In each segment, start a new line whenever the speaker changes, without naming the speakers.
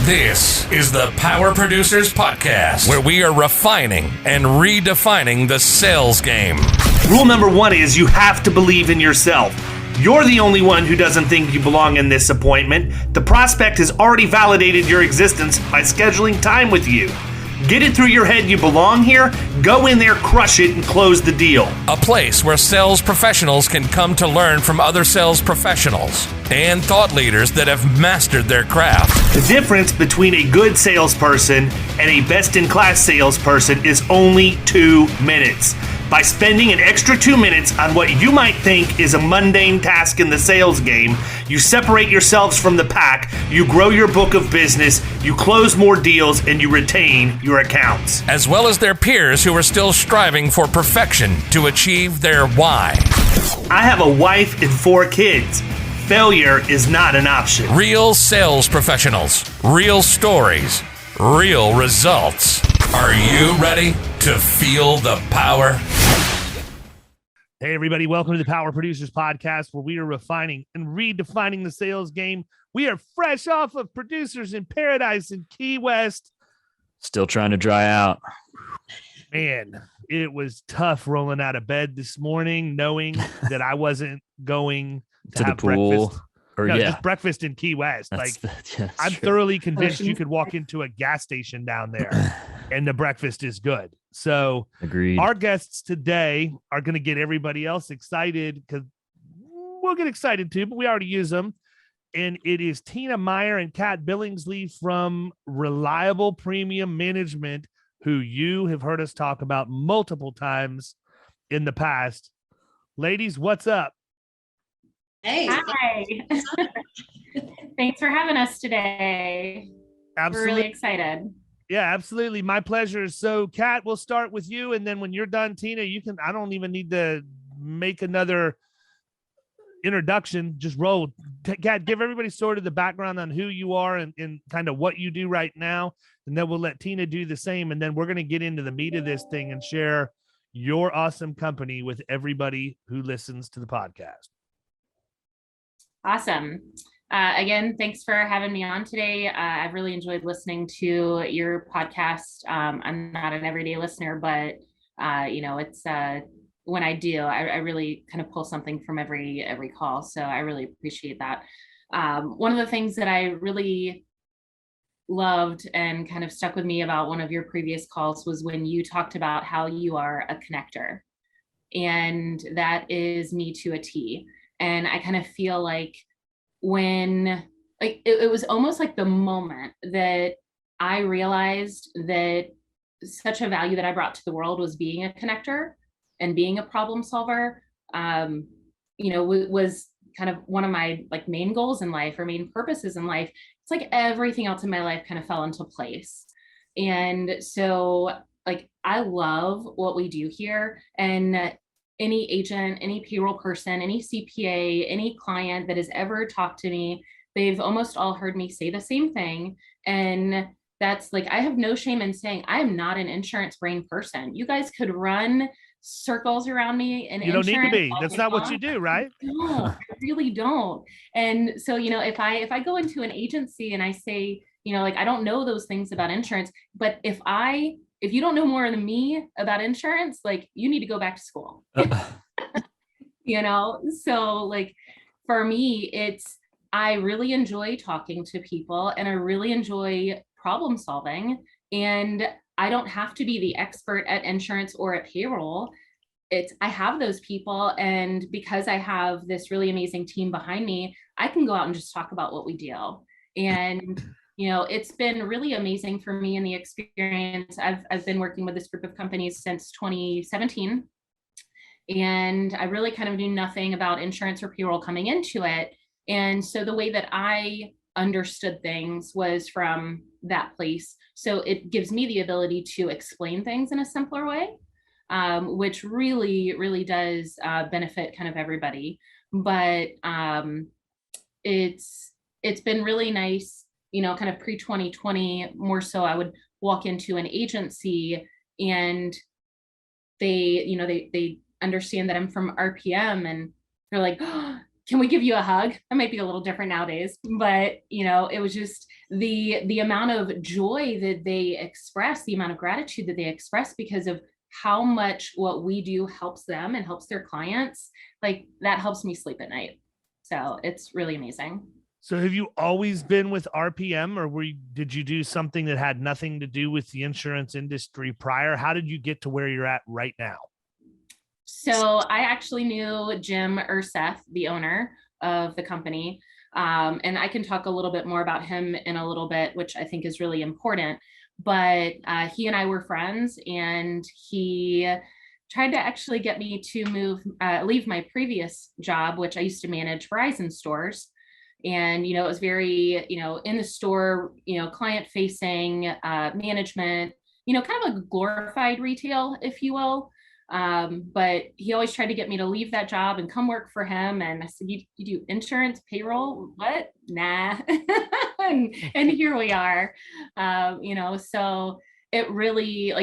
This is the Power Producers Podcast, where we are refining and redefining the sales game.
Rule number one is you have to believe in yourself. You're the only one who doesn't think you belong in this appointment. The prospect has already validated your existence by scheduling time with you. Get it through your head you belong here, go in there, crush it, and close the deal.
A place where sales professionals can come to learn from other sales professionals and thought leaders that have mastered their craft.
The difference between a good salesperson and a best-in-class salesperson is only 2 minutes. By spending an extra 2 minutes on what you might think is a mundane task in the sales game, you separate yourselves from the pack, you grow your book of business, you close more deals, and you retain your accounts.
As well as their peers who are still striving for perfection to achieve their why.
I have a wife and 4 kids. Failure is not an option.
Real sales professionals, real stories, real results. Are you ready to feel the power?
Hey, everybody. Welcome to the Power Producers Podcast, where we are refining and redefining the sales game. We are fresh off of Producers in Paradise in Key West.
Still trying to dry out.
Man, it was tough rolling out of bed this morning, knowing that I wasn't going to have
the pool.
breakfast. Just breakfast in Key West. I'm
true.
thoroughly convinced you could walk into a gas station down there and the breakfast is good. So
Agreed.
Our guests today are going to get everybody else excited because we'll get excited too, but we already use them. And it is Tina Meyer and Kat Billingsley from Reliable Premium Mangement, who you have heard us talk about multiple times in the past. Ladies, what's up?
Hey.
Hi. Thanks for having us today.
Absolutely.
We're really excited.
Yeah, absolutely. My pleasure. So, Kat, we'll start with you. And then when you're done, Tina, I don't even need to make another introduction. Just roll. Kat, give everybody sort of the background on who you are and kind of what you do right now. And then we'll let Tina do the same. And then we're going to get into the meat of this thing and share your awesome company with everybody who listens to the podcast.
Awesome. Again, thanks for having me on today. I've really enjoyed listening to your podcast. I'm not an everyday listener, but it's when I do, I really kind of pull something from every call. So I really appreciate that. One of the things that I really loved and kind of stuck with me about one of your previous calls was when you talked about how you are a connector, and that is me to a T. And I kind of feel like when it was almost like the moment that I realized that such a value that I brought to the world was being a connector and being a problem solver, was kind of one of my main goals in life or main purposes in life. It's like everything else in my life kind of fell into place. And so I love what we do here, and any agent, any payroll person, any CPA, any client that has ever talked to me, they've almost all heard me say the same thing. And that's I have no shame in saying I am not an insurance brain person. You guys could run circles around me. And
you don't need to be. That's not what you do, right?
No, I really don't. And so, if I go into an agency and I say, I don't know those things about insurance, but if you don't know more than me about insurance, you need to go back to school. So for me, I really enjoy talking to people and I really enjoy problem solving, and I don't have to be the expert at insurance or at payroll. I have those people, and because I have this really amazing team behind me, I can go out and just talk about what we do. And it's been really amazing for me in the experience. I've been working with this group of companies since 2017, and I really kind of knew nothing about insurance or payroll coming into it. And so the way that I understood things was from that place. So it gives me the ability to explain things in a simpler way, which really, really does benefit kind of everybody. But it's been really nice. Kind of pre-2020, more so I would walk into an agency and they understand that I'm from RPM, and they're like, oh, can we give you a hug? That might be a little different nowadays, but it was just the amount of joy that they express, the amount of gratitude that they express because of how much what we do helps them and helps their clients. Like that helps me sleep at night. So it's really amazing.
So have you always been with RPM, or did you do something that had nothing to do with the insurance industry prior? How did you get to where you're at right now?
So I actually knew Jim Urseth, the owner of the company. And I can talk a little bit more about him in a little bit, which I think is really important. But he and I were friends, and he tried to actually get me to leave my previous job, which I used to manage Verizon stores. And, it was very, in the store, client facing management, kind of like glorified retail, if you will. But he always tried to get me to leave that job and come work for him. And I said, you do insurance, payroll? What? Nah. and here we are. So it really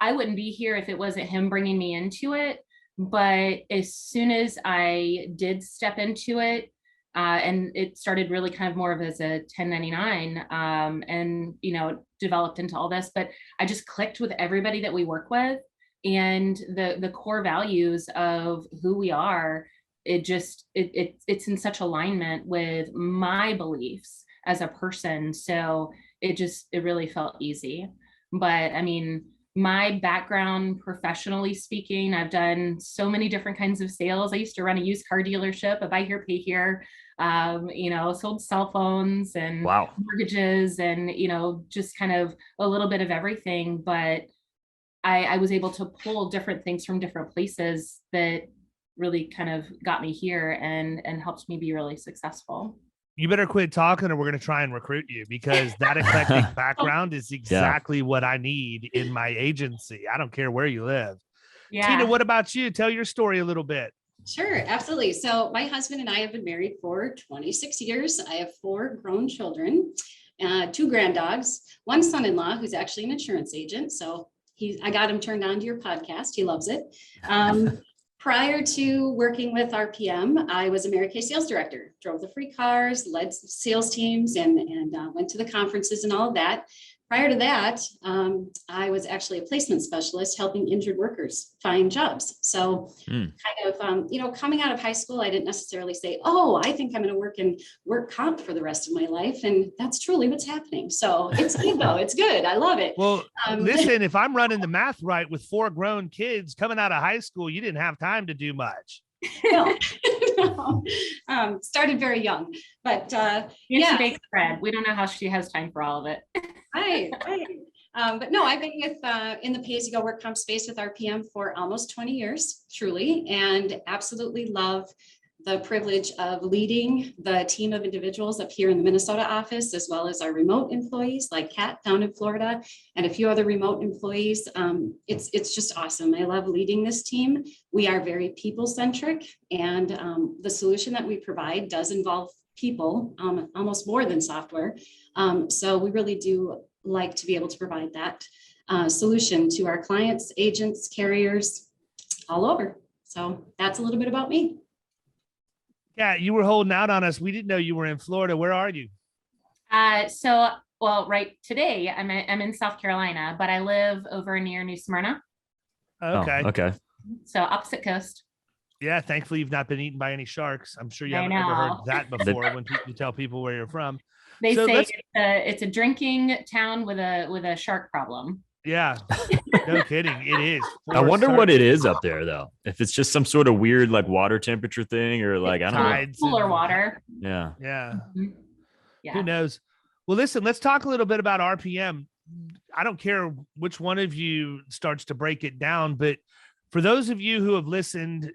I wouldn't be here if it wasn't him bringing me into it. But as soon as I did step into it, and it started really kind of more of as a 1099, and, developed into all this, but I just clicked with everybody that we work with, and the core values of who we are. It's in such alignment with my beliefs as a person. So it really felt easy. But I mean, my background, professionally speaking, I've done so many different kinds of sales. I used to run a used car dealership, a buy here, pay here, sold cell phones and mortgages and, just kind of a little bit of everything. But I was able to pull different things from different places that really kind of got me here and helped me be really successful.
You better quit talking or we're going to try and recruit you, because that eclectic background is exactly what I need in my agency. I don't care where you live. Yeah. Tina, what about you? Tell your story a little bit.
Sure, absolutely. So my husband and I have been married for 26 years. I have 4 grown children, 2 granddogs, 1 son-in-law who's actually an insurance agent. So I got him turned on to your podcast. He loves it. Prior to working with RPM, I was a Mary Kay sales director, drove the free cars, led sales teams, and went to the conferences and all of that. Prior to that, I was actually a placement specialist helping injured workers find jobs. So kind of, coming out of high school, I didn't necessarily say, oh, I think I'm going to work in work comp for the rest of my life. And that's truly what's happening. So it's good though. It's good. I love it.
Well, listen, if I'm running the math right with 4 grown kids coming out of high school, you didn't have time to do much.
No. Started very young, but
she bakes bread. We don't know how she has time for all of it.
Right. But no, I've been in the pay-as-you-go work comp space with RPM for almost 20 years, truly, and absolutely love the privilege of leading the team of individuals up here in the Minnesota office, as well as our remote employees like Kat down in Florida and a few other remote employees. It's just awesome. I love leading this team. We are very people-centric, and the solution that we provide does involve people, almost more than software. So we really do like to be able to provide that solution to our clients, agents, carriers, all over. So that's a little bit about me.
Yeah, you were holding out on us. We didn't know you were in Florida. Where are you?
Right today I'm in South Carolina, but I live over near New Smyrna.
Okay.
Oh, okay.
So opposite coast.
Yeah, thankfully you've not been eaten by any sharks. I'm sure you haven't ever heard that before when you tell people where you're from.
They say it's a drinking town with a shark problem.
Yeah, no kidding. It is.
I wonder what it is up there, though. If it's just some sort of weird, like, water temperature thing, or like, I don't know.
Cooler water.
Yeah.
Yeah.
Mm-hmm. Yeah.
Who knows? Well, listen, let's talk a little bit about RPM. I don't care which one of you starts to break it down, but for those of you who have listened,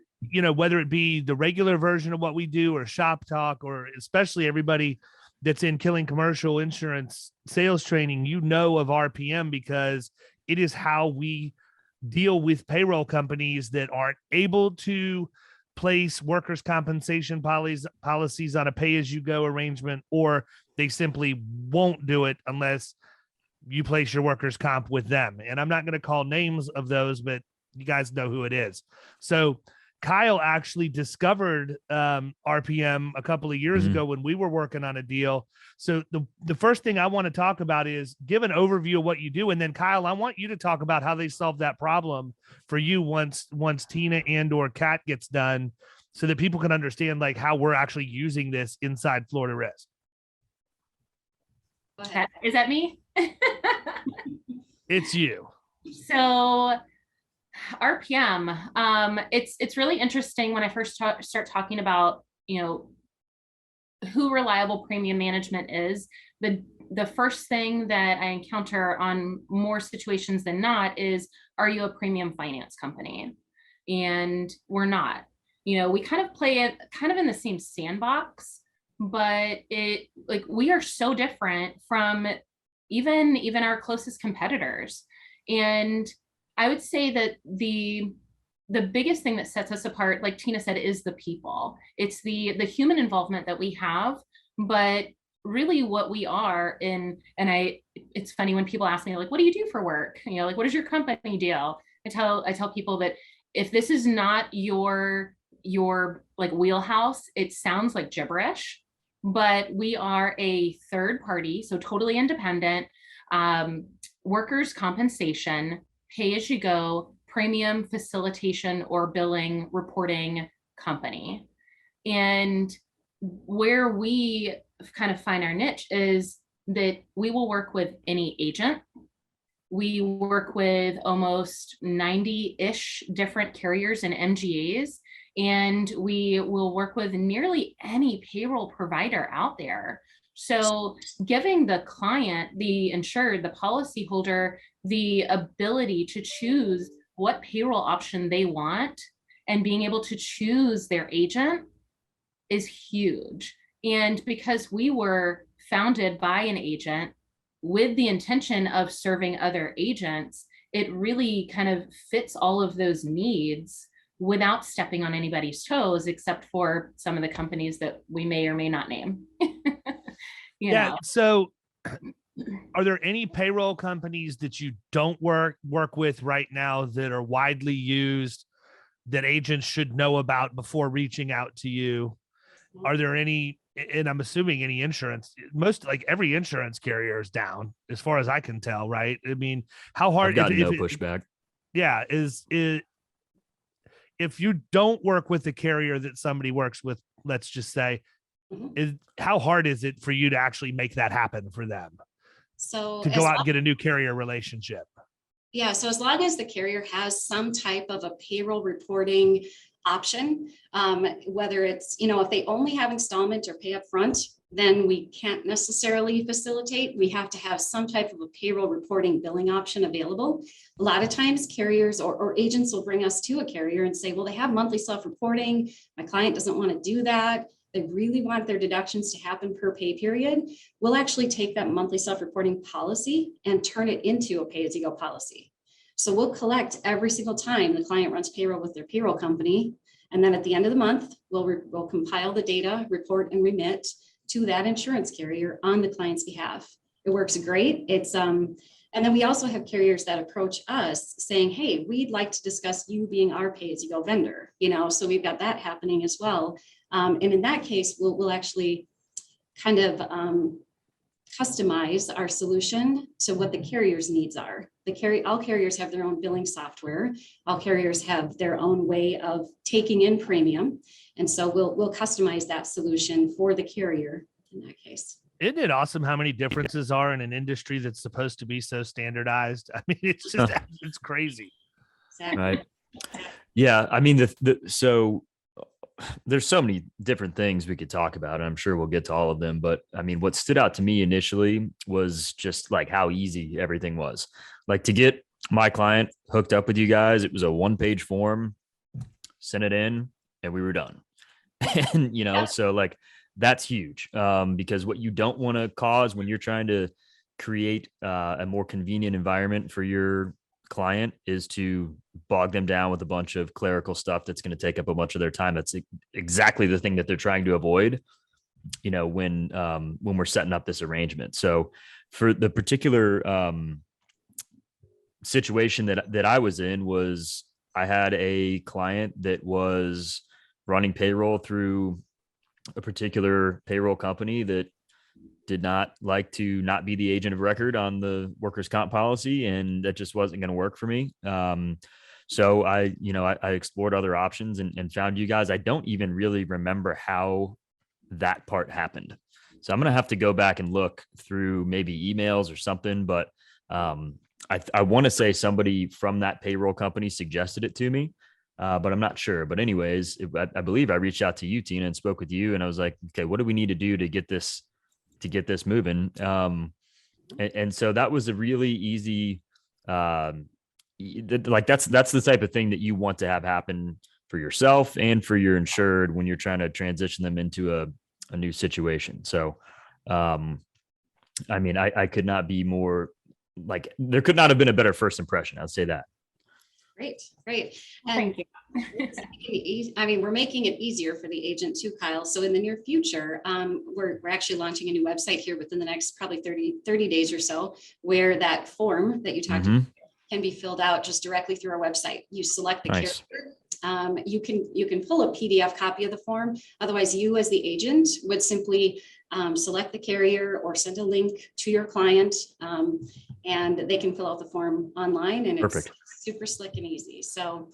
whether it be the regular version of what we do or Shop Talk, or especially everybody that's in Killing Commercial Insurance sales training, of RPM because it is how we deal with payroll companies that aren't able to place workers' compensation policies on a pay-as-you-go arrangement, or they simply won't do it unless you place your workers' comp with them. And I'm not going to call names of those, but you guys know who it is. So Kyle actually discovered RPM a couple of years ago when we were working on a deal. So the first thing I want to talk about is give an overview of what you do. And then Kyle, I want you to talk about how they solve that problem for you once Tina and or Kat gets done, so that people can understand like how we're actually using this inside Florida Risk.
Go ahead.
Is that me?
It's you.
So RPM, it's really interesting when I first start talking about, who Reliable Premium Management is. The first thing that I encounter on more situations than not is, are you a premium finance company? And we're not. We kind of play it kind of in the same sandbox, but we are so different from even our closest competitors. And I would say that the biggest thing that sets us apart, like Tina said, is the people. It's the human involvement that we have, but really what we are it's funny when people ask me, like, what do you do for work? Like, what does your company do? I tell people that if this is not your like wheelhouse, it sounds like gibberish, but we are a third party, so totally independent, workers' compensation, pay-as-you-go, premium facilitation or billing reporting company. And where we kind of find our niche is that we will work with any agent. We work with almost 90-ish different carriers and MGAs, and we will work with nearly any payroll provider out there. So giving the client, the insured, the policyholder, the ability to choose what payroll option they want and being able to choose their agent is huge. And because we were founded by an agent with the intention of serving other agents, it really kind of fits all of those needs without stepping on anybody's toes, except for some of the companies that we may or may not name.
Yeah. So are there any payroll companies that you don't work with right now that are widely used that agents should know about before reaching out to you? Are there any, and I'm assuming any insurance, like every insurance carrier is down as far as I can tell, right? I mean, how hard?
I've got no pushback.
Yeah. If you don't work with the carrier that somebody works with, let's just say, how hard is it for you to actually make that happen for them?
So
to go out and get a new carrier relationship?
Yeah. So as long as the carrier has some type of a payroll reporting option, whether it's, if they only have installment or pay up front, then we can't necessarily facilitate. We have to have some type of a payroll reporting billing option available. A lot of times carriers or agents will bring us to a carrier and say, well, they have monthly self-reporting. My client doesn't want to do that. They really want their deductions to happen per pay period. We'll actually take that monthly self-reporting policy and turn it into a pay-as-you-go policy. So we'll collect every single time the client runs payroll with their payroll company. And then at the end of the month, we'll compile the data, report and remit to that insurance carrier on the client's behalf. It works great. And then we also have carriers that approach us saying, hey, we'd like to discuss you being our pay-as-you-go vendor, so we've got that happening as well. And in that case, we'll actually kind of customize our solution to what the carrier's needs are. All carriers have their own billing software. All carriers have their own way of taking in premium. And so we'll customize that solution for the carrier in that case.
Isn't it awesome how many differences are in an industry that's supposed to be so standardized? I mean, it's just, it's crazy.
Exactly.
Right. Yeah. I mean, so there's so many different things we could talk about, and I'm sure we'll get to all of them. But I mean, what stood out to me initially was just like how easy everything was. Like to get my client hooked up with you guys, it was a 1-page form, sent it in, and we were done. And, so like that's huge, because what you don't want to cause when you're trying to create a more convenient environment for your client is to bog them down with a bunch of clerical stuff that's going to take up a bunch of their time. That's exactly the thing that they're trying to avoid, when we're setting up this arrangement. So for the particular situation that I was in was I had a client that was running payroll through a particular payroll company that did not like to not be the agent of record on the workers' comp policy, and that just wasn't going to work for me. So I explored other options and found you guys. I don't even really remember how that part happened. So I'm going to have to go back and look through maybe emails or something, but I want to say somebody from that payroll company suggested it to me, but I'm not sure. But anyways, I believe I reached out to you, Tina, and spoke with you, and I was like, okay, what do we need to do to get this moving? And so that was a really easy, like that's the type of thing that you want to have happen for yourself and for your insured when you're trying to transition them into a new situation. So, I mean, I could not be more, like, there could not have been a better first impression. I'd say that.
Great. And
Thank you.
we're making it easier for the agent too, Kyle. So in the near future, we're actually launching a new website here within the next probably 30 days or so, where that form that you talked about can be filled out just directly through our website. You select the carrier. You can pull a PDF copy of the form. Otherwise, you as the agent would simply select the carrier or send a link to your client, and they can fill out the form online, and it's super slick and easy. So,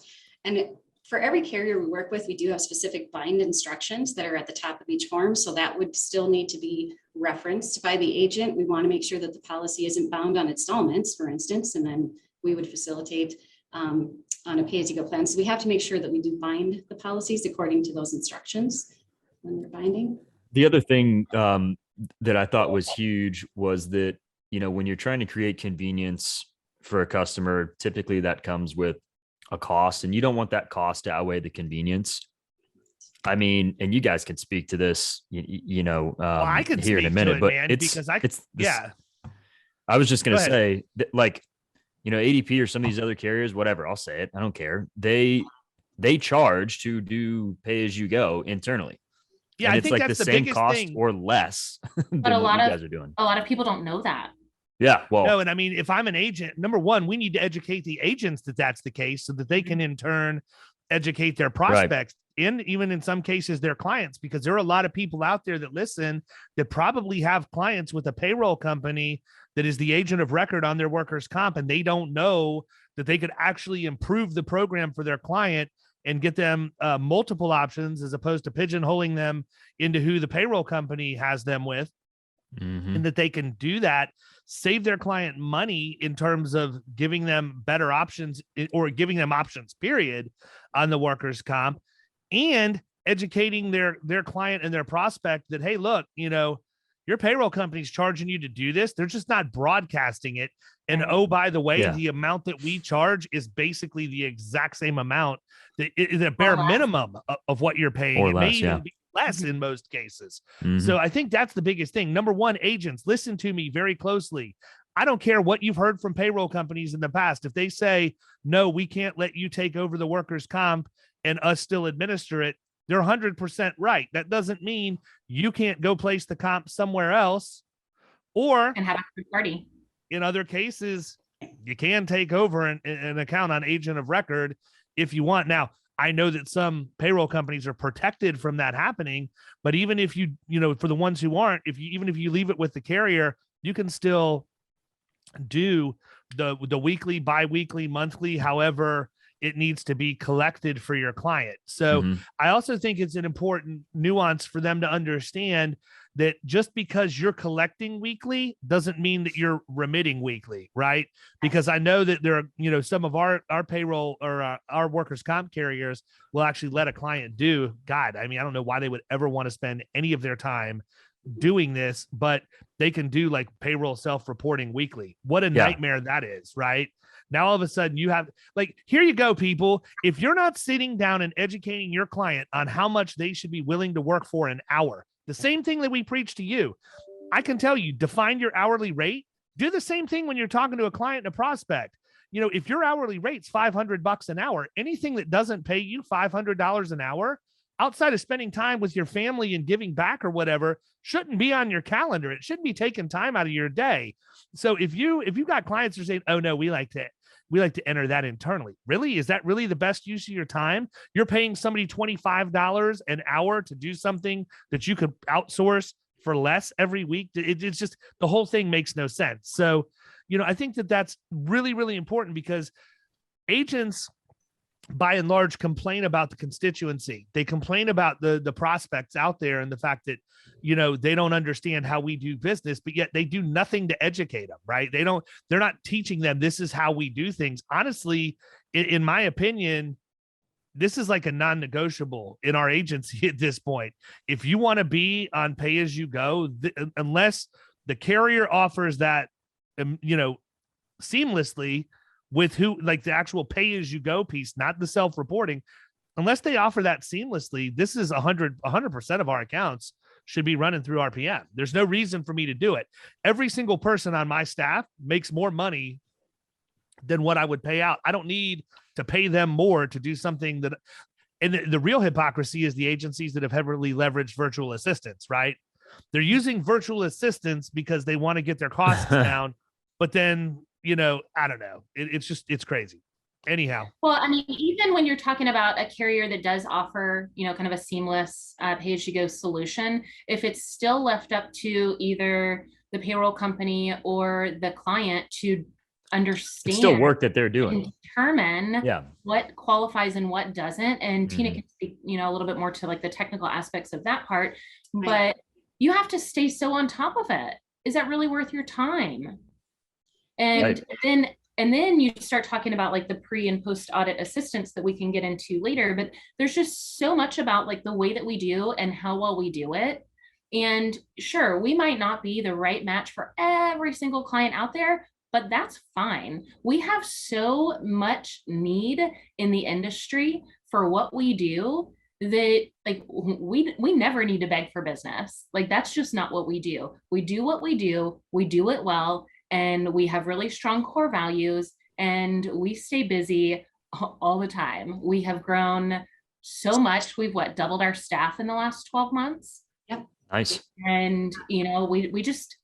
and for every carrier we work with, we do have specific bind instructions that are at the top of each form. So that would still need to be referenced by the agent. We want to make sure that the policy isn't bound on installments, for instance, and then we would facilitate on a pay-as-you-go plan. So we have to make sure that we do bind the policies according to those instructions when we're binding.
The other thing that I thought was huge was that, when you're trying to create convenience for a customer, typically that comes with a cost, and you don't want that cost to outweigh the convenience. I mean, and you guys can speak to this,
I can
here in a
speak
minute,
to it,
but
man, because
I was just going to
Go
say that, like, ADP or some of these other carriers, whatever, I'll say it, I don't care. They charge to do pay as you go internally.
Yeah,
and
I
it's
think
like
that's
the
the
same
biggest
cost
thing.
or less than
But a
what
lot
you guys are doing.
A lot of people don't know that.
Yeah, well,
No, and I mean, if I'm an agent, number one, we need to educate the agents that that's the case, so that they can in turn educate their prospects, and even in some cases their clients, because there are a lot of people out there that listen that probably have clients with a payroll company that is the agent of record on their workers' comp, and they don't know that they could actually improve the program for their client and get them multiple options, as opposed to pigeonholing them into who the payroll company has them with. And that they can do that, save their client money in terms of giving them better options, or giving them options, period, on the workers' comp, and educating their client and their prospect that, hey, look, your payroll company's charging you to do this. They're just not broadcasting it. And oh, by the way, the amount that we charge is basically the exact same amount, that is a bare minimum of what you're paying.
Or
it
less,
may even be less in most cases. So I think that's the biggest thing. Number one, agents, listen to me very closely. I don't care what you've heard from payroll companies in the past. If they say, no, we can't let you take over the workers' comp and us still administer it, they're 100% right. That doesn't mean you can't go place the comp somewhere else, or
And have a third party.
in other cases, you can take over an account on agent of record if you want. Now, I know that some payroll companies are protected from that happening, but even if you for the ones who aren't, even if you leave it with the carrier, you can still do the weekly, bi-weekly, monthly, however it needs to be collected for your client. So I also think it's an important nuance for them to understand that just because you're collecting weekly doesn't mean that you're remitting weekly, right? Because I know that there are, some of our payroll or our workers' comp carriers will actually let a client do, God, I mean, I don't know why they would ever want to spend any of their time doing this, but they can do like payroll self-reporting weekly. What a nightmare that is, right? Now, all of a sudden you have, like, here you go, people. If you're not sitting down and educating your client on how much they should be willing to work for an hour, the same thing that we preach to you, I can tell you, define your hourly rate. Do the same thing when you're talking to a client and a prospect. If your hourly rate's $500 an hour, anything that doesn't pay you $500 an hour, outside of spending time with your family and giving back or whatever, shouldn't be on your calendar. It shouldn't be taking time out of your day. So if you've got clients who are saying, oh no, we like to we like to enter that internally. Really? Is that really the best use of your time? You're paying somebody $25 an hour to do something that you could outsource for less every week. It's just, the whole thing makes no sense. So, I think that that's really, really important, because agents, by and large, complain about the constituency. They complain about the prospects out there and the fact that, they don't understand how we do business, but yet they do nothing to educate them, right? They're not teaching them this is how we do things. Honestly, in my opinion, this is like a non-negotiable in our agency at this point. If you want to be on pay as you go, unless the carrier offers that, seamlessly with the actual pay as you go piece, not the self-reporting, unless they offer that seamlessly, this is 100% of our accounts should be running through RPM. There's no reason for me to do it. Every single person on my staff makes more money than what I would pay out. I don't need to pay them more to do something that, and the real hypocrisy is the agencies that have heavily leveraged virtual assistants, right? They're using virtual assistants because they want to get their costs down, but then, I don't know. It's crazy. Anyhow.
Well, I mean, even when you're talking about a carrier that does offer, kind of a seamless pay-as-you-go solution, if it's still left up to either the payroll company or the client to understand,
it's still work that they're doing,
and determine what qualifies and what doesn't. And Tina can speak, a little bit more to like the technical aspects of that part, but you have to stay so on top of it. Is that really worth your time? And then you start talking about like the pre and post audit assistance that we can get into later, but there's just so much about like the way that we do and how well we do it. And sure, we might not be the right match for every single client out there, but that's fine. We have so much need in the industry for what we do that like we never need to beg for business. Like that's just not what we do. We do what we do it well, and we have really strong core values, and we stay busy all the time. We have grown so much. We've doubled our staff in the last 12 months.
Yep.
Nice.
And we just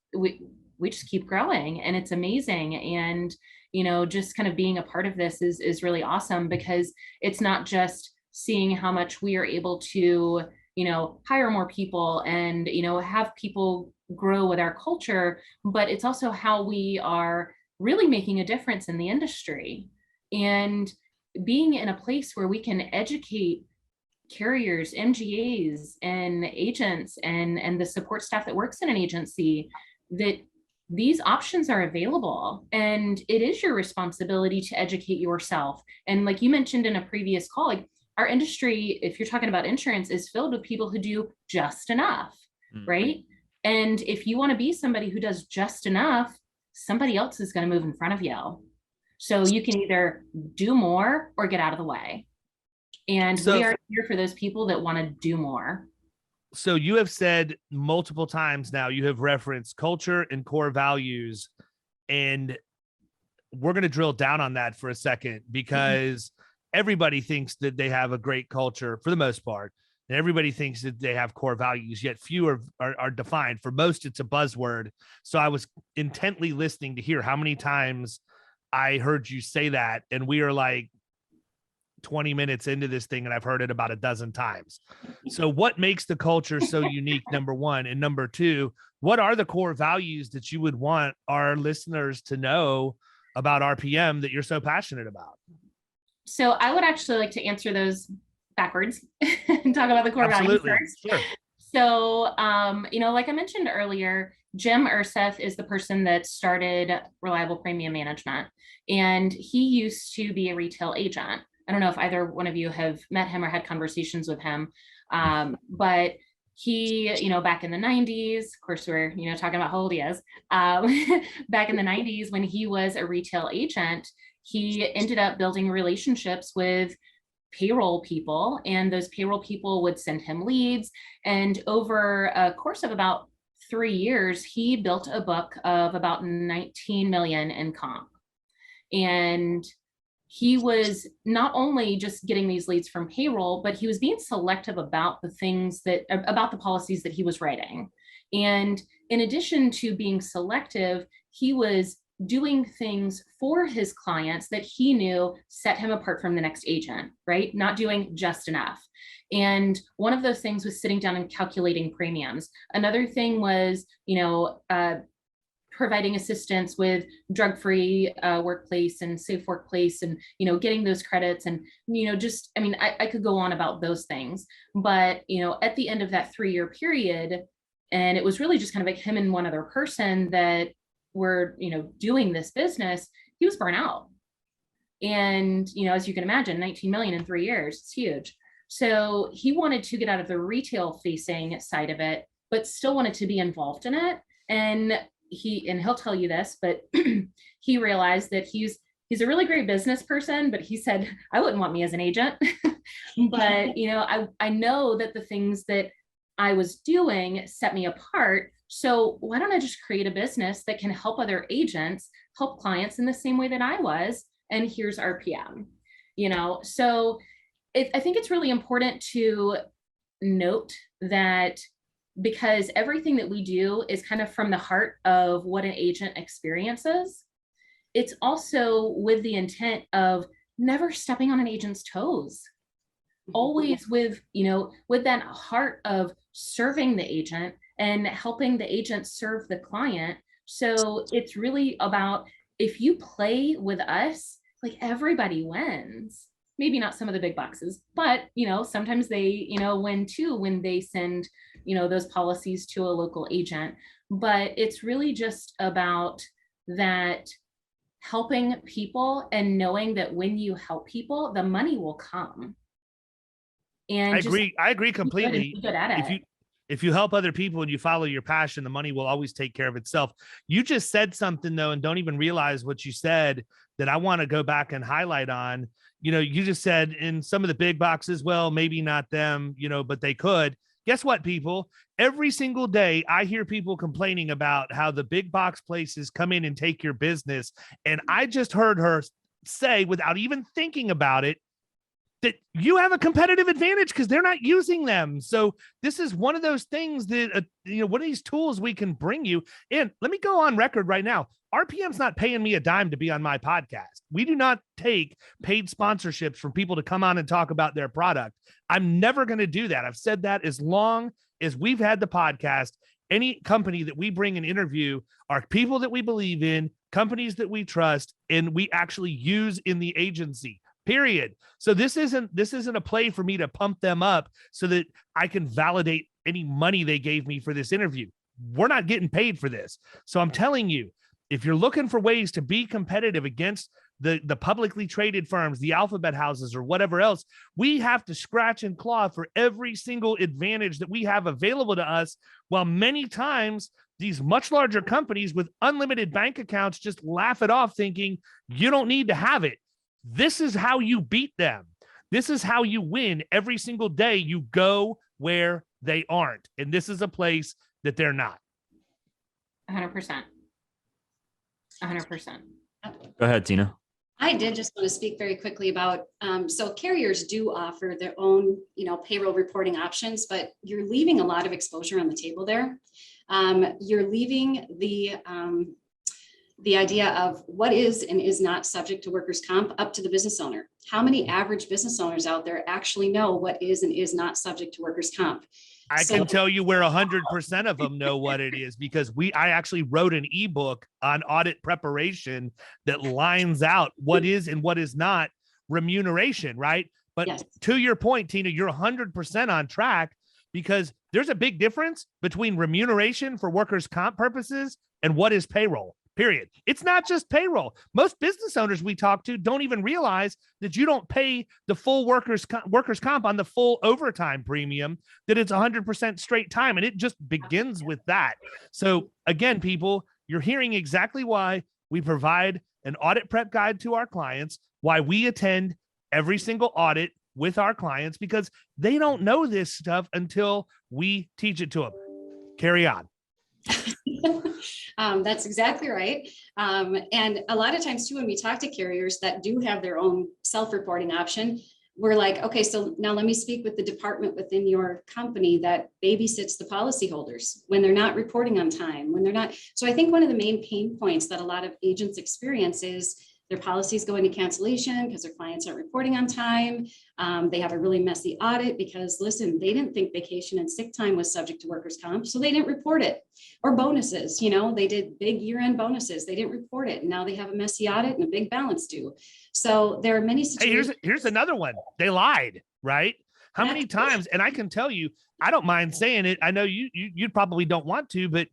keep growing, and it's amazing. And just kind of being a part of this is really awesome, because it's not just seeing how much we are able to hire more people and have people grow with our culture, but it's also how we are really making a difference in the industry, and being in a place where we can educate carriers, MGAs, and agents, and the support staff that works in an agency that these options are available, and it is your responsibility to educate yourself. And like you mentioned in a previous call, like our industry, if you're talking about insurance, is filled with people who do just enough, right? And if you want to be somebody who does just enough, somebody else is going to move in front of you. So you can either do more or get out of the way. And we are here for those people that want to do more.
So you have said multiple times now, you have referenced culture and core values, and we're going to drill down on that for a second, because everybody thinks that they have a great culture for the most part, and everybody thinks that they have core values, yet few are defined. For most, it's a buzzword. So I was intently listening to hear how many times I heard you say that, and we are like 20 minutes into this thing, and I've heard it about a dozen times. So what makes the culture so unique, number one? And number two, what are the core values that you would want our listeners to know about RPM that you're so passionate about?
So I would actually like to answer those backwards and talk about the core values first.
Sure.
So, like I mentioned earlier, Jim Urseth is the person that started Reliable Premium Management, and he used to be a retail agent. I don't know if either one of you have met him or had conversations with him, but he, back in the 90s, of course, we're, talking about how old he is, back in the 90s when he was a retail agent, he ended up building relationships with payroll people, and those payroll people would send him leads. And over a course of about 3 years, he built a book of about 19 million in comp. And he was not only just getting these leads from payroll, but he was being selective about the policies that he was writing. And in addition to being selective, he was doing things for his clients that he knew set him apart from the next agent, right? Not doing just enough. And one of those things was sitting down and calculating premiums. Another thing was, providing assistance with drug-free workplace and safe workplace, and, getting those credits, and, I could go on about those things, but, at the end of that 3-year period, and it was really just kind of like him and one other person that were, doing this business, he was burnt out. And, as you can imagine, 19 million in 3 years, it's huge. So he wanted to get out of the retail facing side of it, but still wanted to be involved in it. And he'll tell you this, but he realized that he's a really great business person, but he said, I wouldn't want me as an agent. But, I know that the things that I was doing set me apart. So why don't I just create a business that can help other agents, help clients in the same way that I was? And here's RPM, so I think it's really important to note that, because everything that we do is kind of from the heart of what an agent experiences. It's also with the intent of never stepping on an agent's toes, always with that heart of serving the agent and helping the agent serve the client. So it's really about, if you play with us, like, everybody wins. Maybe not some of the big boxes, but, sometimes they, win too when they send, those policies to a local agent. But it's really just about that, helping people and knowing that when you help people, the money will come. And
I agree completely.
Good at it.
If you help other people and you follow your passion, the money will always take care of itself. You just said something, though, and don't even realize what you said, that I want to go back and highlight on. You just said in some of the big boxes, well, maybe not them, but they could. Guess what, people? Every single day, I hear people complaining about how the big box places come in and take your business. And I just heard her say, without even thinking about it, that you have a competitive advantage because they're not using them. So this is one of those things that, one of these tools we can bring you. And let me go on record right now. RPM's not paying me a dime to be on my podcast. We do not take paid sponsorships from people to come on and talk about their product. I'm never going to do that. I've said that as long as we've had the podcast. Any company that we bring and interview are people that we believe in, companies that we trust, and we actually use in the agency. Period. So this isn't a play for me to pump them up so that I can validate any money they gave me for this interview. We're not getting paid for this. So I'm telling you, if you're looking for ways to be competitive against the publicly traded firms, the alphabet houses, or whatever else, we have to scratch and claw for every single advantage that we have available to us, while many times these much larger companies with unlimited bank accounts just laugh it off, thinking you don't need to have it. This is how you beat them. This is how you win every single day. You go where they aren't. And this is a place that they're not.
100%. 100%.
Go ahead, Tina.
I did just want to speak very quickly about, so carriers do offer their own, payroll reporting options, but you're leaving a lot of exposure on the table there. You're leaving the idea of what is and is not subject to workers' comp up to the business owner. How many average business owners out there actually know what is and is not subject to workers' comp?
I can tell you where 100% of them know what it is, because I actually wrote an ebook on audit preparation that lines out what is and what is not remuneration, right? But yes, to your point, Tina, you're 100% on track, because there's a big difference between remuneration for workers' comp purposes and what is payroll. Period. It's not just payroll. Most business owners we talk to don't even realize that you don't pay the full workers comp on the full overtime premium, that it's 100% straight time. And it just begins with that. So again, people, you're hearing exactly why we provide an audit prep guide to our clients, why we attend every single audit with our clients, because they don't know this stuff until we teach it to them. Carry on.
That's exactly right. And a lot of times too, when we talk to carriers that do have their own self-reporting option, we're like, okay, so now let me speak with the department within your company that babysits the policyholders when they're not reporting on time, when they're not. So I think one of the main pain points that a lot of agents experience is their policies go into cancellation because their clients aren't reporting on time. They have a really messy audit because, listen, they didn't think vacation and sick time was subject to workers' comp, so they didn't report it. Or bonuses, they did big year-end bonuses. They didn't report it. And now they have a messy audit and a big balance due. So there are many situations.
Hey, here's another one. They lied, right? How many times? And I can tell you, I don't mind saying it. I know you probably don't want to, but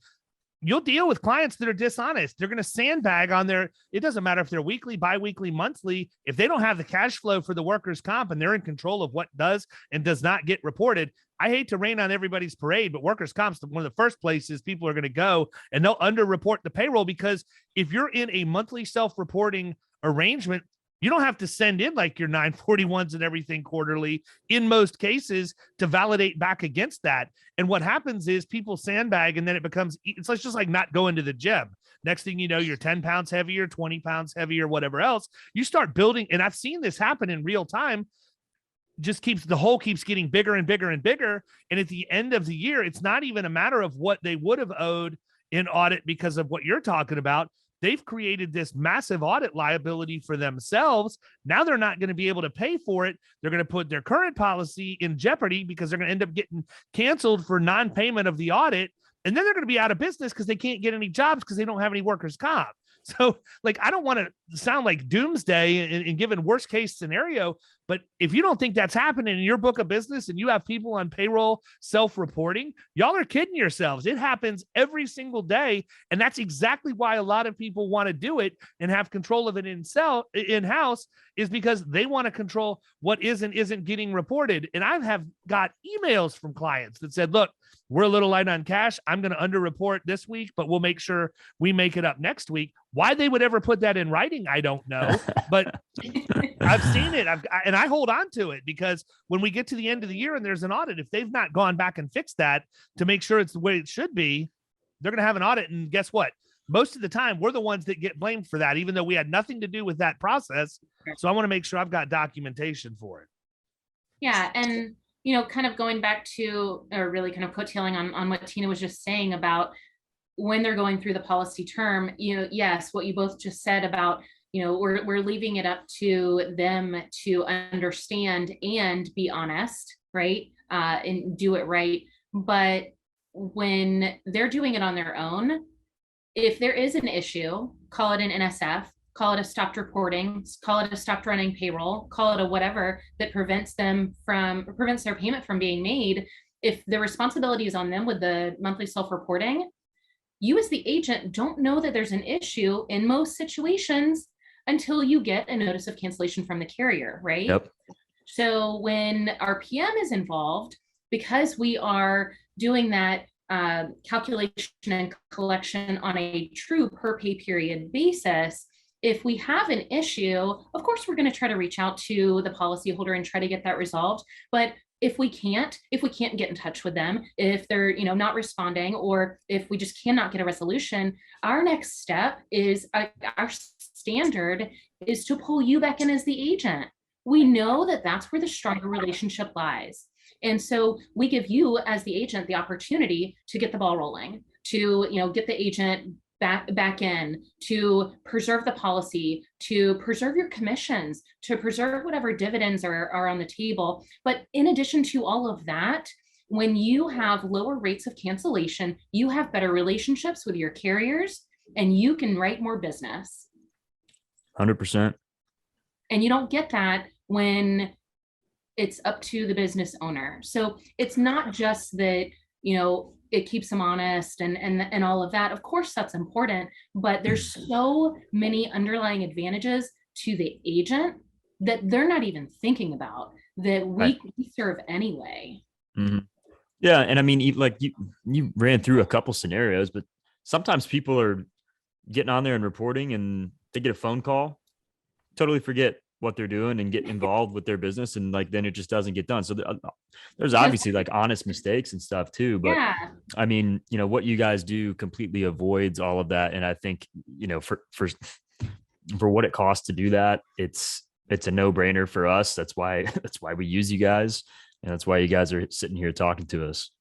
you'll deal with clients that are dishonest. They're going to sandbag on it doesn't matter if they're weekly, biweekly, monthly. If they don't have the cash flow for the workers' comp and they're in control of what does and does not get reported, I hate to rain on everybody's parade, but workers' comp's one of the first places people are going to go, and they'll underreport the payroll, because if you're in a monthly self-reporting arrangement, you don't have to send in like your 941s and everything quarterly in most cases to validate back against that. And what happens is people sandbag, and then it's just like not going to the gym. Next thing you know, you're 10 pounds heavier, 20 pounds heavier, whatever else. You start building, and I've seen this happen in real time. The hole keeps getting bigger and bigger and bigger. And at the end of the year, it's not even a matter of what they would have owed in audit because of what you're talking about. They've created this massive audit liability for themselves. Now they're not going to be able to pay for it. They're going to put their current policy in jeopardy because they're going to end up getting canceled for non-payment of the audit. And then they're going to be out of business because they can't get any jobs because they don't have any workers' comp. So, I don't want to sound like doomsday and given worst case scenario, but if you don't think that's happening in your book of business and you have people on payroll self-reporting, y'all are kidding yourselves. It happens every single day. And that's exactly why a lot of people want to do it and have control of it in-house, is because they want to control what isn't getting reported. And I have got emails from clients that said, look, we're a little light on cash. I'm going to underreport this week, but we'll make sure we make it up next week. Why they would ever put that in writing, I don't know, but I've seen it. And I hold on to it, because when we get to the end of the year and there's an audit, if they've not gone back and fixed that to make sure it's the way it should be, they're going to have an audit. And guess what? Most of the time, we're the ones that get blamed for that, even though we had nothing to do with that process. So I want to make sure I've got documentation for it.
Yeah. And, kind of going back to, or really kind of coattailing on what Tina was just saying about when they're going through the policy term, yes, what you both just said about, we're leaving it up to them to understand and be honest, right? And do it right. But when they're doing it on their own, if there is an issue, call it an NSF, call it a stopped reporting, call it a stopped running payroll, call it a whatever that prevents their payment from being made. If the responsibility is on them with the monthly self-reporting, you as the agent don't know that there's an issue in most situations until you get a notice of cancellation from the carrier, right?
Yep.
So when our PM is involved, because we are doing that calculation and collection on a true per pay period basis, if we have an issue, of course, we're going to try to reach out to the policyholder and try to get that resolved. But if we can't get in touch with them, if they're not responding, or if we just cannot get a resolution, our next step is our standard is to pull you back in as the agent. We know that that's where the stronger relationship lies. And so we give you as the agent the opportunity to get the ball rolling, to get the agent back in, to preserve the policy, to preserve your commissions, to preserve whatever dividends are on the table. But in addition to all of that, when you have lower rates of cancellation, you have better relationships with your carriers, and you can write more business.
100%.
And you don't get that when it's up to the business owner. So it's not just that, it keeps them honest and all of that. Of course, that's important, but there's so many underlying advantages to the agent that they're not even thinking about that we serve anyway.
Mm-hmm. Yeah. And I mean, like you ran through a couple scenarios, but sometimes people are getting on there and reporting and they get a phone call, totally forget what they're doing and get involved with their business. And then it just doesn't get done. So there's obviously like honest mistakes and stuff too, but yeah. I mean, what you guys do completely avoids all of that. And I think, for what it costs to do that, it's it's a no-brainer for us. That's why we use you guys, and that's why you guys are sitting here talking to us.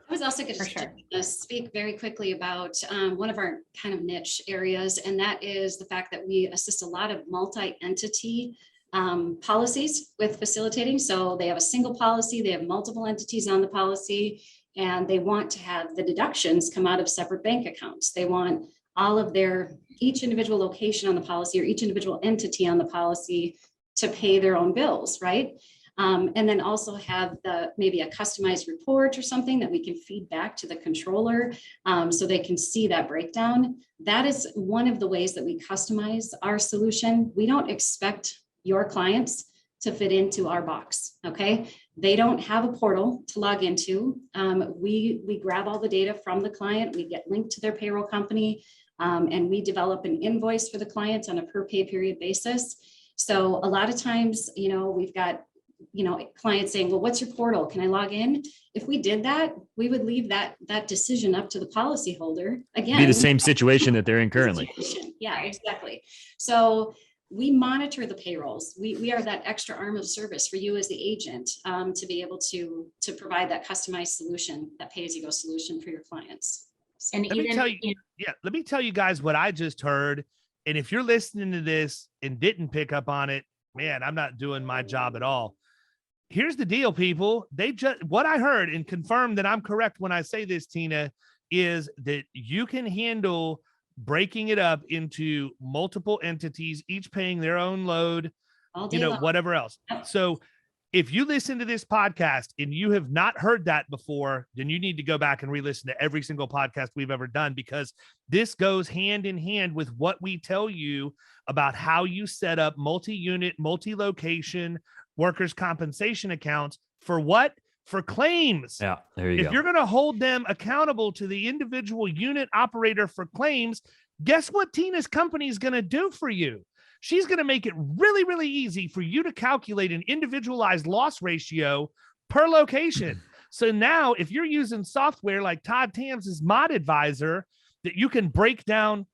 I was also going
For sure.
to speak very quickly about one of our kind of niche areas, and that is the fact that we assist a lot of multi-entity policies with facilitating. So they have a single policy, they have multiple entities on the policy, and they want to have the deductions come out of separate bank accounts. They want all of each individual location on the policy or each individual entity on the policy to pay their own bills, right? And then also have maybe a customized report or something that we can feed back to the controller so they can see that breakdown. That is one of the ways that we customize our solution. We don't expect your clients to fit into our box, okay? They don't have a portal to log into. We grab all the data from the client, we get linked to their payroll company, and we develop an invoice for the client on a per pay period basis. So a lot of times, we've got clients saying, well, what's your portal? Can I log in? If we did that, we would leave that decision up to the policyholder. Again,
Be the same situation that they're in currently.
Yeah, exactly. So we monitor the payrolls. We are that extra arm of service for you as the agent to be able to provide that customized solution, that pay-as-you-go solution for your clients.
And
Let me tell you guys what I just heard. And if you're listening to this and didn't pick up on it, man, I'm not doing my job at all. Here's the deal, people. What I heard, and confirm that I'm correct when I say this, Tina, is that you can handle breaking it up into multiple entities, each paying their own load, whatever else. So if you listen to this podcast and you have not heard that before, then you need to go back and re-listen to every single podcast we've ever done, because this goes hand in hand with what we tell you about how you set up multi-unit, multi-location workers' compensation accounts for what? For claims.
Yeah, there you go.
If you're going to hold them accountable to the individual unit operator for claims, guess what Tina's company is going to do for you? She's going to make it really, really easy for you to calculate an individualized loss ratio per location. So now if you're using software like Todd Tams' Mod Advisor, that you can break down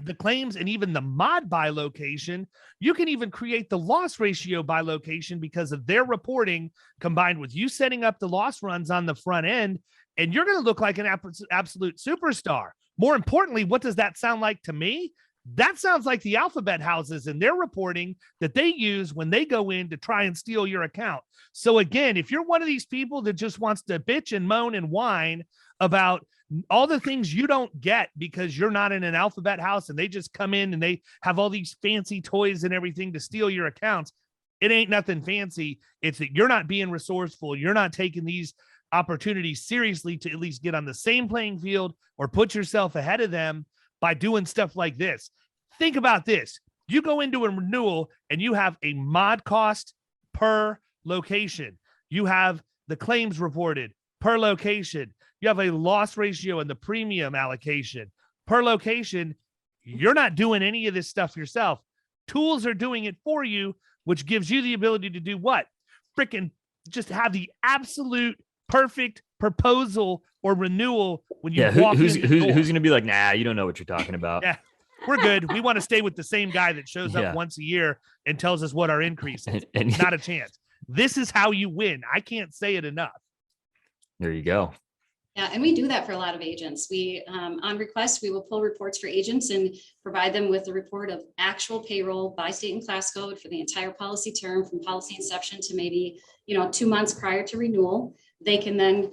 the claims and even the mod by location, you can even create the loss ratio by location because of their reporting combined with you setting up the loss runs on the front end, and you're going to look like an absolute superstar. More importantly, what does that sound like to me? That sounds like the alphabet houses and their reporting that they use when they go in to try and steal your account. So again, if you're one of these people that just wants to bitch and moan and whine about all the things you don't get because you're not in an alphabet house and they just come in and they have all these fancy toys and everything to steal your accounts, it ain't nothing fancy. It's that you're not being resourceful. You're not taking these opportunities seriously to at least get on the same playing field or put yourself ahead of them by doing stuff like this. Think about this. You go into a renewal and you have a mod cost per location. You have the claims reported per location. You have a loss ratio and the premium allocation per location. You're not doing any of this stuff yourself. Tools are doing it for you, which gives you the ability to do what? Freaking just have the absolute perfect proposal or renewal when you walk
who's
in the door.
Who's going to be like, nah, you don't know what you're talking about.
Yeah, we're good. We want to stay with the same guy that shows up once a year and tells us what our increase is.
And
not a chance. This is how you win. I can't say it enough.
There you go.
Yeah, and we do that for a lot of agents. We, on request, we will pull reports for agents and provide them with a report of actual payroll by state and class code for the entire policy term, from policy inception to maybe 2 months prior to renewal. They can then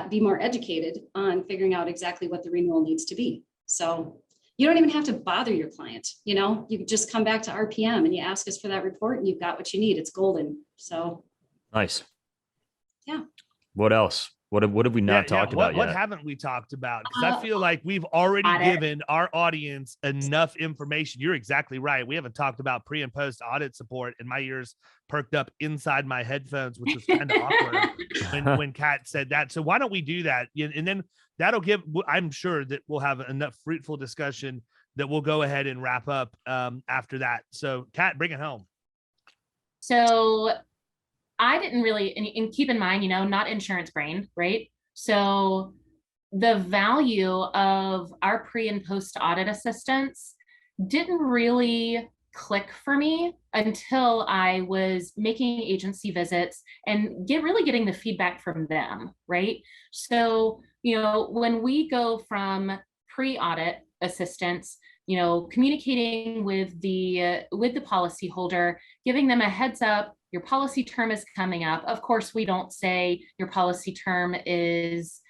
be more educated on figuring out exactly what the renewal needs to be. So you don't even have to bother your client. You just come back to RPM and you ask us for that report and you've got what you need. It's golden. So
nice.
Yeah.
What else? What have we not talked about yet?
What haven't we talked about? Because I feel like we've already given our audience enough information. You're exactly right. We haven't talked about pre and post audit support, and my ears perked up inside my headphones, which was kind of awkward when Kat said that. So why don't we do that? And then that'll give, I'm sure that we'll have enough fruitful discussion that we'll go ahead and wrap up after that. So Kat, bring it home.
So I didn't really, and keep in mind, not insurance brain, right? So the value of our pre and post audit assistance didn't really click for me until I was making agency visits and really getting the feedback from them, right? So, when we go from pre-audit assistance, communicating with the policyholder, giving them a heads up, your policy term is coming up. Of course, we don't say your policy term is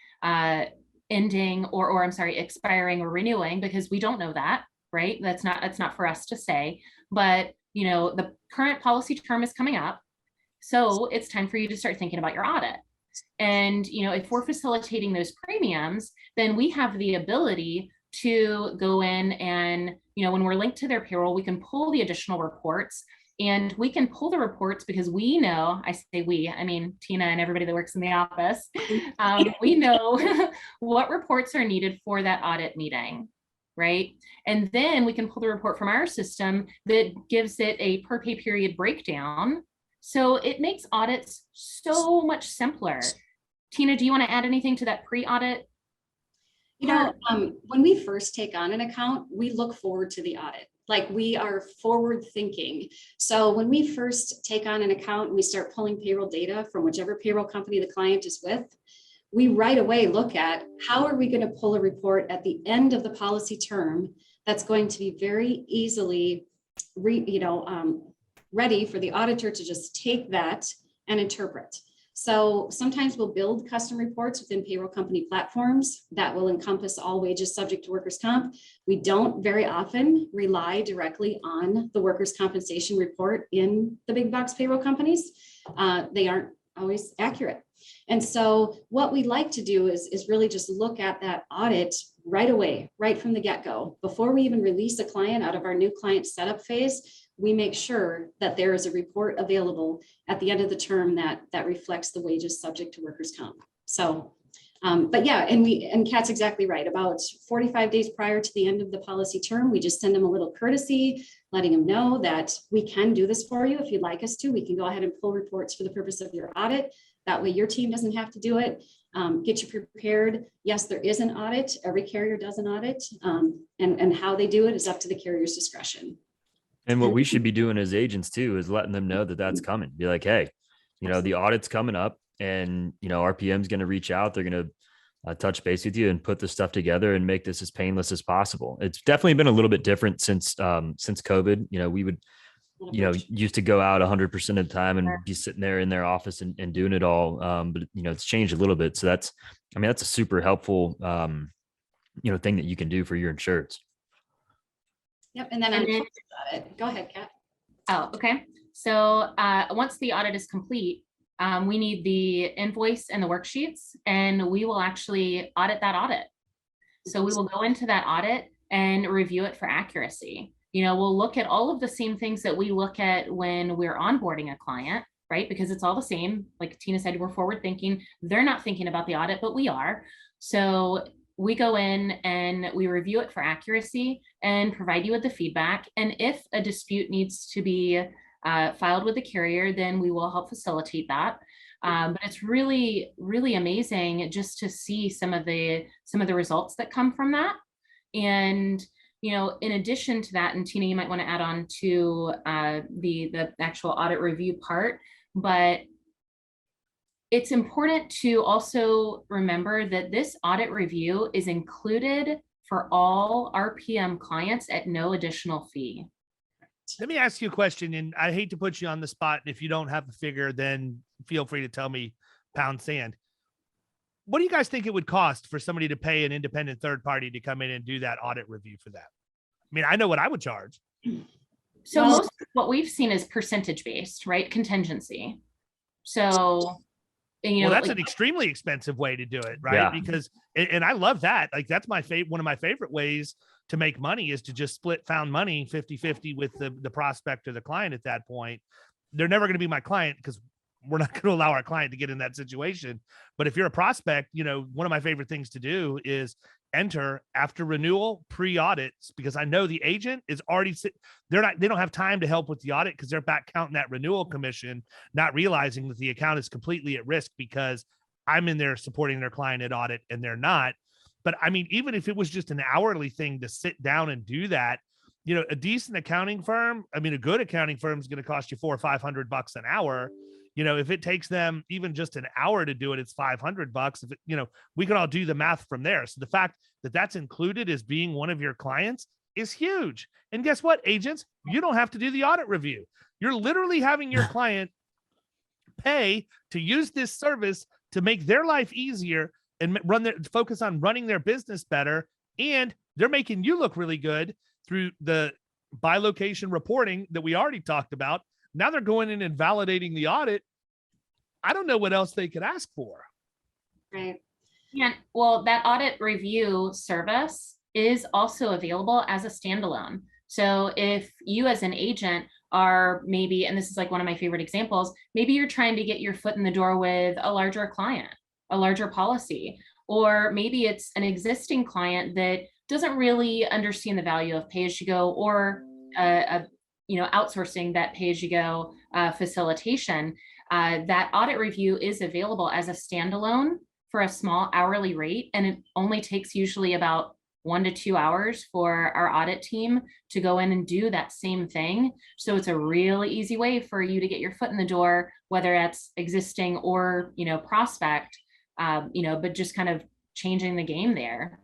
ending or I'm sorry, expiring or renewing, because we don't know that, right? That's not for us to say. But the current policy term is coming up, so it's time for you to start thinking about your audit. And if we're facilitating those premiums, then we have the ability to go in and when we're linked to their payroll, we can pull the additional reports. And we can pull the reports because we know, I say we, I mean, Tina and everybody that works in the office, we know what reports are needed for that audit meeting, right? And then we can pull the report from our system that gives it a per pay period breakdown. So it makes audits so much simpler. Tina, do you want to add anything to that pre-audit?
When we first take on an account, we look forward to the audit. Like, we are forward thinking. So when we first take on an account and we start pulling payroll data from whichever payroll company the client is with, we right away look at how are we going to pull a report at the end of the policy term that's going to be very easily ready for the auditor to just take that and interpret. So sometimes we'll build custom reports within payroll company platforms that will encompass all wages subject to workers' comp. We don't very often rely directly on the workers' compensation report in the big box payroll companies. They aren't always accurate. And so what we like to do is really just look at that audit right away, right from the get-go. Before we even release a client out of our new client setup phase, we make sure that there is a report available at the end of the term that reflects the wages subject to workers' comp. So, but yeah, and Kat's exactly right. About 45 days prior to the end of the policy term, we just send them a little courtesy, letting them know that we can do this for you. If you'd like us to, we can go ahead and pull reports for the purpose of your audit. That way your team doesn't have to do it. Get you prepared. Yes, there is an audit. Every carrier does an audit, and how they do it is up to the carrier's discretion.
And what we should be doing as agents too is letting them know that that's coming. Be like, hey, the audit's coming up, and our PM's going to reach out. They're going to touch base with you and put this stuff together and make this as painless as possible. It's definitely been a little bit different since COVID. We would, used to go out 100% of the time and be sitting there in their office and doing it all. But it's changed a little bit. So that's a super helpful, thing that you can do for your insureds.
Yep. And then go ahead, Kat.
Oh, okay. So once the audit is complete, we need the invoice and the worksheets, and we will actually audit that audit. So we will go into that audit and review it for accuracy. We'll look at all of the same things that we look at when we're onboarding a client, right? Because it's all the same. Like Tina said, we're forward thinking. They're not thinking about the audit, but we are. So we go in and we review it for accuracy and provide you with the feedback. And if a dispute needs to be filed with the carrier, then we will help facilitate that. But it's really, really amazing just to see some of the results that come from that. And in addition to that, and Tina, you might want to add on to the actual audit review part, but it's important to also remember that this audit review is included for all RPM clients at no additional fee.
Let me ask you a question, and I hate to put you on the spot. And if you don't have the figure, then feel free to tell me pound sand. What do you guys think it would cost for somebody to pay an independent third party to come in and do that audit review for that? I mean, I know what I would charge.
So most of what we've seen is percentage based, right? Contingency. So,
that's an extremely expensive way to do it, right?
Yeah.
Because, and I love that. Like, that's one of my favorite ways to make money is to just split found money 50-50 with the prospect or the client at that point. They're never going to be my client because we're not going to allow our client to get in that situation. But if you're a prospect, one of my favorite things to do is enter after renewal pre-audits, because I know the agent is already they don't have time to help with the audit because they're back counting that renewal commission, not realizing that the account is completely at risk because I'm in there supporting their client at audit and they're not. But I mean, even if it was just an hourly thing to sit down and do that, a decent accounting firm, I mean, a good accounting firm is going to cost you $400 or $500 an hour. If it takes them even just an hour to do it, it's $500. If it, we can all do the math from there. So the fact that that's included as being one of your clients is huge. And guess what, agents? You don't have to do the audit review. You're literally having your client pay to use this service to make their life easier and focus on running their business better. And they're making you look really good through the by location reporting that we already talked about. Now they're going in and validating the audit. I don't know what else they could ask for.
Right.
Yeah. Well, that audit review service is also available as a standalone. So if you as an agent are maybe, and this is like one of my favorite examples, maybe you're trying to get your foot in the door with a larger client, a larger policy, or maybe it's an existing client that doesn't really understand the value of pay-as-you-go or outsourcing that pay-as-you-go facilitation. That audit review is available as a standalone for a small hourly rate, and it only takes usually about 1 to 2 hours for our audit team to go in and do that same thing. So it's a really easy way for you to get your foot in the door, whether that's existing or prospect, but just kind of changing the game there.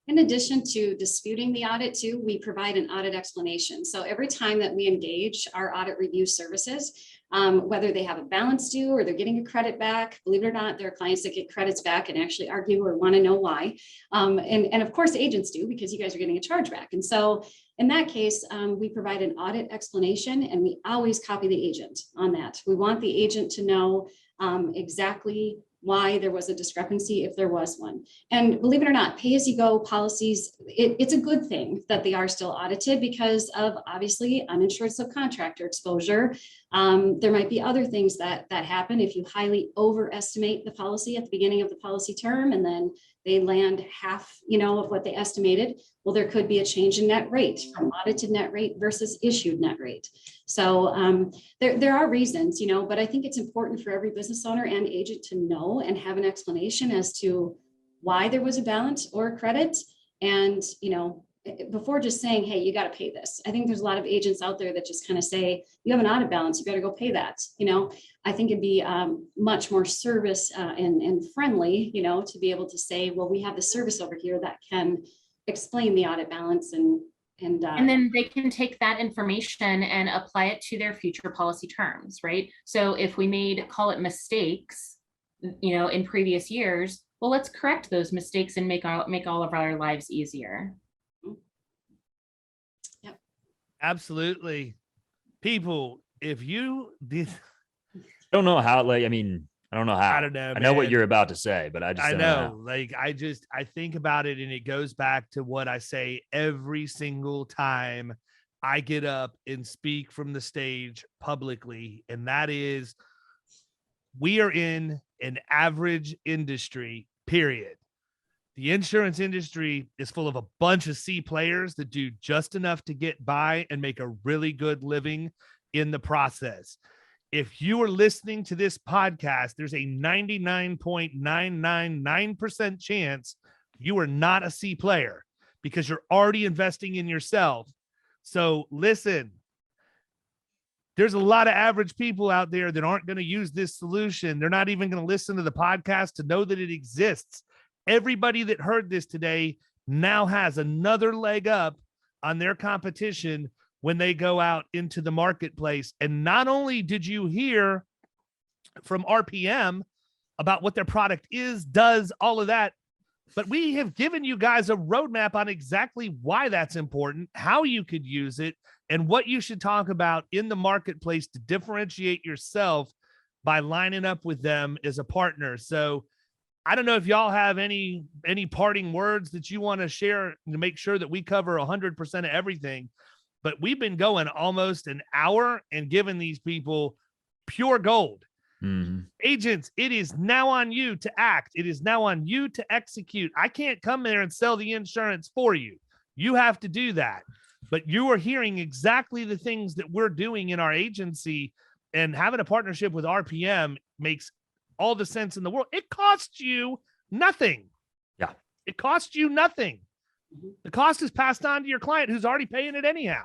In addition to disputing the audit too, we provide an audit explanation. So every time that we engage our audit review services, whether they have a balance due or they're getting a credit back, believe it or not, there are clients that get credits back and actually argue or want to know why. And of course agents do, because you guys are getting a charge back. And so in that case, we provide an audit explanation, and we always copy the agent on that. We want the agent to know exactly why there was a discrepancy, if there was one. And believe it or not, pay-as-you-go policies, it's a good thing that they are still audited because of obviously uninsured subcontractor exposure. There might be other things that happen if you highly overestimate the policy at the beginning of the policy term, and then they land half, of what they estimated. Well, there could be a change in net rate from audited net rate versus issued net rate. So there are reasons, but I think it's important for every business owner and agent to know and have an explanation as to why there was a balance or a credit. And, before just saying, hey, you got to pay this. I think there's a lot of agents out there that just kind of say, you have an audit balance, you better go pay that. I think it'd be much more service and friendly, to be able to say, well, we have the service over here that can explain the audit balance and
then they can take that information and apply it to their future policy terms, right? So if we call it mistakes, in previous years, well, let's correct those mistakes and make all of our lives easier.
Yep.
Absolutely. People, if you did,
I don't know how, I don't know how.
I don't know.
I know what
man.
you're about to say, but I don't know.
I think about it, and it goes back to what I say every single time I get up and speak from the stage publicly. And that is, we are in an average industry, period. The insurance industry is full of a bunch of C players that do just enough to get by and make a really good living in the process. If you are listening to this podcast, there's a 99.999% chance you are not a C player because you're already investing in yourself. So listen, there's a lot of average people out there that aren't going to use this solution. They're not even going to listen to the podcast to know that it exists. Everybody that heard this today now has another leg up on their competition when they go out into the marketplace. And not only did you hear from RPM about what their product is, does, all of that, but we have given you guys a roadmap on exactly why that's important, how you could use it, and what you should talk about in the marketplace to differentiate yourself by lining up with them as a partner. So I don't know if y'all have any parting words that you want to share to make sure that we cover 100% of everything. But we've been going almost an hour and giving these people pure gold. Mm-hmm. Agents, it is now on you to act. It is now on you to execute. I can't come there and sell the insurance for you. You have to do that. But you are hearing exactly the things that we're doing in our agency, and having a partnership with RPM makes all the sense in the world. It costs you nothing.
Yeah.
It costs you nothing. The cost is passed on to your client who's already paying it anyhow.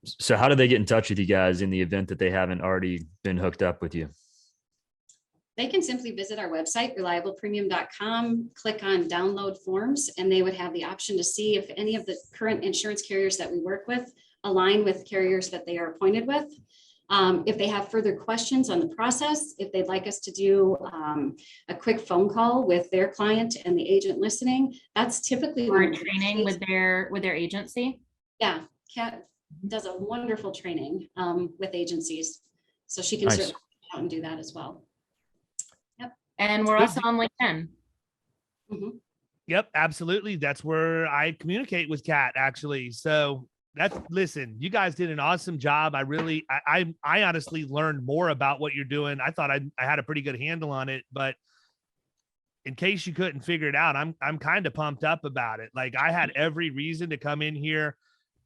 So how do they get in touch with you guys in the event that they haven't already been hooked up with you?
They can simply visit our website, reliablepremium.com, click on download forms, and they would have the option to see if any of the current insurance carriers that we work with align with carriers that they are appointed with. If they have further questions on the process, if they'd like us to do a quick phone call with their client and the agent listening, that's typically
Or training with their agency.
Yeah, Kat does a wonderful training with agencies, so she can
Nice.
certainly go out and do that as well.
And we're also on LinkedIn.
Yep, absolutely. That's where I communicate with Kat, actually. So listen, you guys did an awesome job. I honestly learned more about what you're doing. I thought I had a pretty good handle on it, but in case you couldn't figure it out, I'm kind of pumped up about it. Like, I had every reason to come in here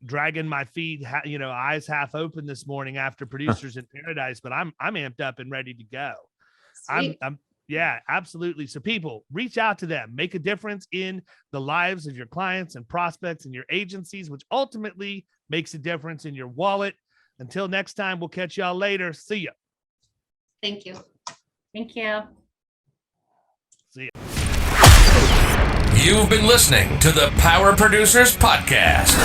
dragging my feet, eyes half open this morning after Producers in Paradise, but I'm amped up and ready to go.
Sweet.
Yeah, absolutely. So people, reach out to them, make a difference in the lives of your clients and prospects and your agencies, which ultimately makes a difference in your wallet. Until next time, we'll catch y'all later. See ya.
Thank you.
Thank you.
See ya.
You've been listening to the Power Producers Podcast.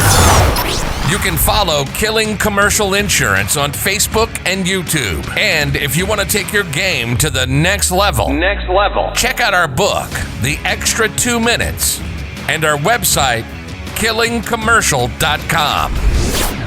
You can follow Killing Commercial Insurance on Facebook and YouTube. And if you want to take your game to the next level, check out our book, The Extra 2 Minutes, and our website, killingcommercial.com.